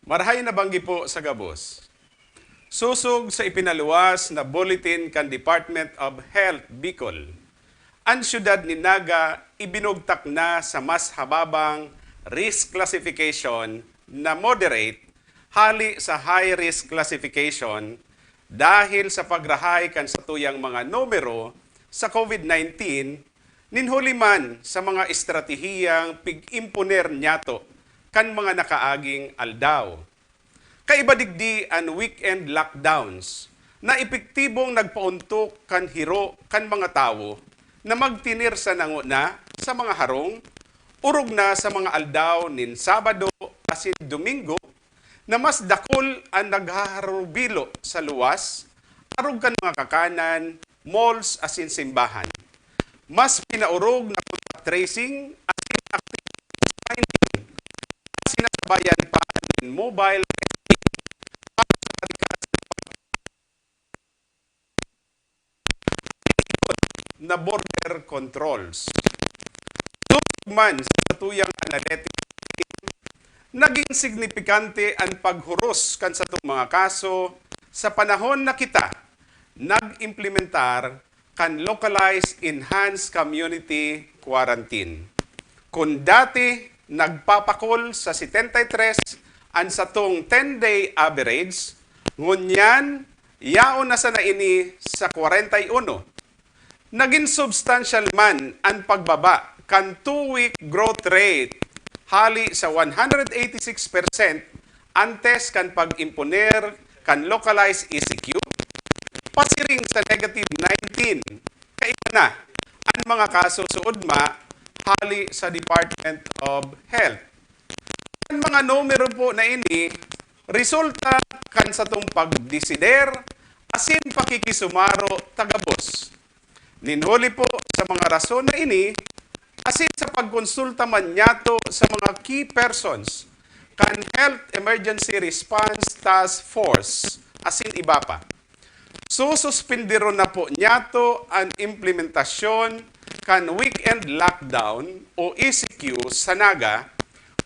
Marahay na banggi po sa gabos. Susog sa ipinaluwas na bulletin kan Department of Health Bicol. Ang syudad ni Naga ibinugtak na sa mas hababang risk classification na moderate hali sa high risk classification dahil sa pagrahay kan sa tuyang mga numero sa COVID-19 ninhuli man sa mga estratehiyang pig-imponer nyato kan mga nakaaging aldaw. Kaiba digdi ang weekend lockdowns na epektibong nagpauntok kan hiro kan mga tao na magtinir sa nanguna sa mga harong, urog na sa mga aldaw nin Sabado asin Domingo na mas dakol ang naghaharubilo sa luwas, arog kan mga kakanan, malls asin simbahan. Mas pinaurog na contact tracing asin active finding, sinasabayan pa ng mobile na border controls. Tugman sa tuyang analytics, naging signifikante ang paghuros kan sa itong mga kaso sa panahon na kita nag-implementar kan localized enhanced community quarantine. Kung dati nagpapakol sa 73 ang sa itong 10-day average, ngunyan yaon na sa naini sa 41. Naging substantial man ang pagbaba kan 2-week growth rate hali sa 186% antes kan pag-imponer kan localized ECQ pasiring sa negative 19 kaiba na ang mga kaso suod hali sa Department of Health. Ang mga numero po na ini resulta kan sa itong pagdesider asin pakikisumaro tagabos. Ninhuli po sa mga rason na ini, asin sa pagkonsulta man nyato sa mga key persons kan Health Emergency Response Task Force, asin iba pa. Sususpindiro na po nyato ang implementasyon kan weekend lockdown o ECQ sa Naga,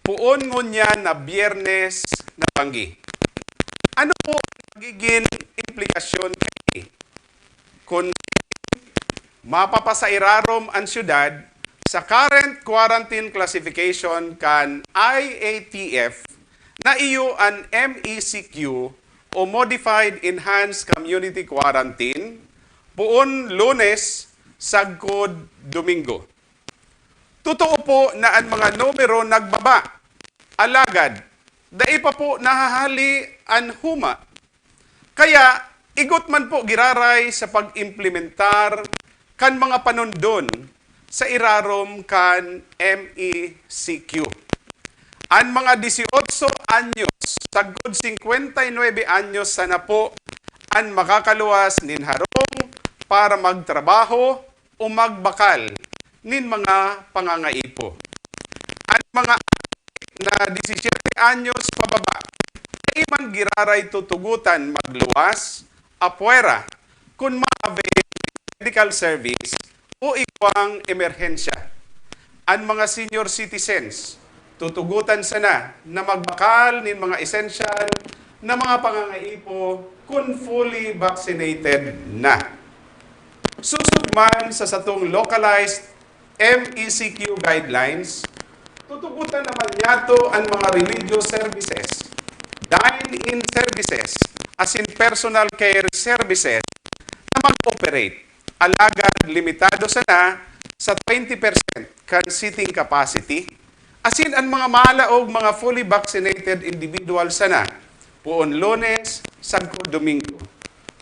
puon ngunya na Biyernes na banggi. Ano po ang magiging implikasyon kay kung mapapasairarom ang syudad sa current quarantine classification kan IATF na iyo ang MECQ o Modified Enhanced Community Quarantine puon Lunes, sagkod, Domingo. Totoo po na ang mga numero nagbaba. Alagad, dai pa po nahahali ang huma. Kaya, igot man po giraray sa pag-implementar kan mga panundon sa irarom kan MECQ. Ang mga 18 anyos, sagod 59 anyos sana po ang makakaluwas nin harong para magtrabaho o magbakal nin mga pangangaipo. Ang mga na 17 anyos pababa, ay man giraray tutugutan magluwas, apuera, kung ma-avail medical service o ikwang emerhensya. Ang mga senior citizens, tutugutan sana na magbakal nin mga essential na mga pangangaipo kung fully vaccinated na. Susugman sa satong localized MECQ guidelines, tutugutan naman yato ang mga religious services, dine-in services, as in personal care services na mag-operate. Alagad limitado sana sa 20% kan seating capacity. Asin ang mga malaog mga fully vaccinated individual sana puon Lunes, sagkod, Domingo.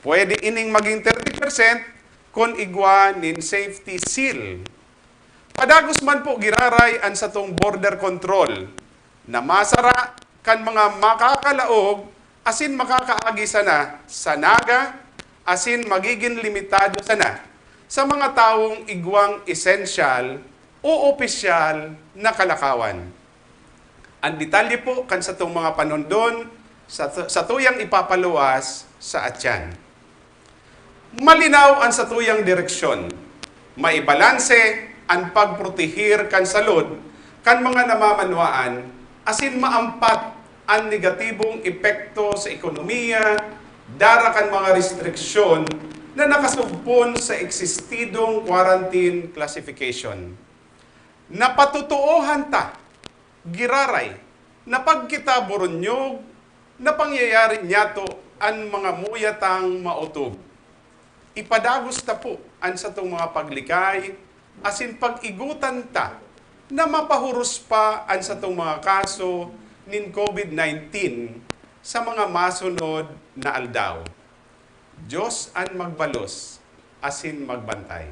Pwede ining maging 30% kung igwa nin safety seal. Padagos man po giraray ang satong border control na masara kan mga makakalaog asin makakaagi sana sa Naga asin magiging limitado sana sa mga taong igwang essential o opisyal na kalakawan. Ang detalye po kan sa itong mga panundon sa tuyang ipapaluwas sa atyan. Malinaw ang sa tuyang direksyon. Maibalanse ang pagprotehir kan salud kan mga namamanwaan asin maampat ang negatibong epekto sa ekonomiya, darakan mga restriksyon na nakasugpon sa eksistidong quarantine classification. Napatutuohan ta, giraray, na pagkita burunyog, na pangyayari niyato ang mga muyatang mautob. Ipadagos ta po ang sa itong mga paglikay, asin pag-igutan ta, na mapahurus pa ang sa itong mga kaso nin COVID-19 sa mga masunod na aldaw. Diyos ang magbalos, asin magbantay.